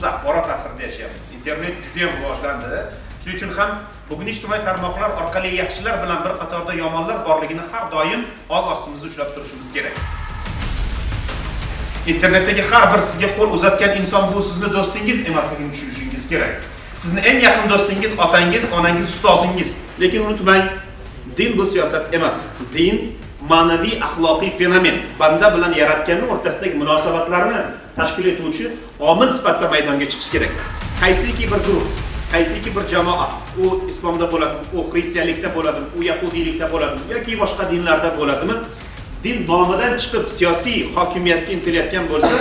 biz axborot asrida yashayapmiz. Internet juda ham rivojlandi. Shuning uchun ham bugun ijtimoiy tarmoqlar orqali yaxshilar bilan bir qatorda yomonlar borligini har doim oq ostimizda ushlab turishimiz kerak. Internetdagi har bir sizga qo'l uzatgan inson bu sizni do'stingiz emasligini tushunishingiz kerak. Sizni eng yaqin do'stingiz otangiz, onangiz, ustozingiz. Lekin unutmang, din bu siyosat emas. Din ma'naviy axloqiy fenomen. Banda bilan yaratganning o'rtasidagi munosabatlarni tashkil etuvchi omil sifatida maydonga chiqish kerak. Qaysiki bir guruh, qaysiki bir jamoa, u islomda bo'ladimi, u xristianlikda bo'ladimi, u yahudiylikda bo'ladimi yoki boshqa dinlarda bo'ladimi, din nomidan chiqib siyosiy hokimiyatga intilayotgan bo'lsa,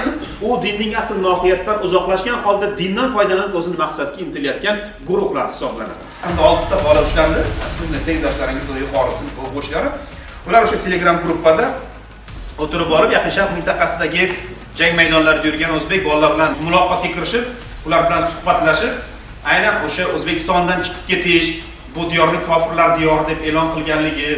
u dinning asl mohiyatidan uzoqlashgan holda dindan foydalanib o'zini maqsadga intilayotgan guruhlar hisoblanadi. Hamda 6 ta bola ushlandi. Sizning tengdoshlaringiz yuqorisi o'quvchilari. Ular o'sha Telegram gruppada o'tirib olib, Yaqin Sharq mintaqasidagi jang maydonlarida yurgan o'zbek bolalar bilan muloqotga kirishib, ular bilan suhbatlashib, aynan o'sha O'zbekistondan chiqib ketish, bu diyorni kofirlar diyori deb e'lon qilganligi,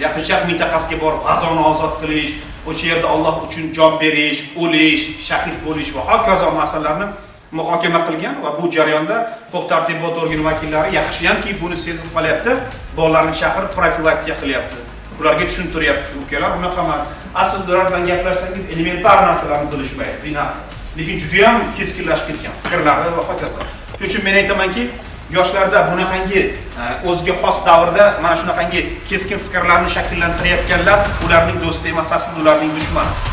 Yaqin Sharq mintaqasiga borib G'azoni ozod qilish, o'sha yerda Alloh uchun jon berish, o'lish, shahid bo'lish va hokazo masalalarni muhokama qilgan va bu jarayonda huquq-tartibot organi vakillari yaxshiyamki buni sezib qolyapti, bolalarni chaqirib profilaktika qilyapti. Ularga tushuntiryapti, ukalar bunaqa emas. Aslida ular bilan gaplashsangiz elementar narsalarni bilishmaydi. Lekin juda ham keskinlashib ketgan fikrlari va hokazo. Shuning uchun men aytamanki, yoshlarda bunaqangi o'ziga xos davrda mana shunaqangi keskin fikrlarni shakllantirayotganlar ularning do'sti emas, aslida ularning dushmani.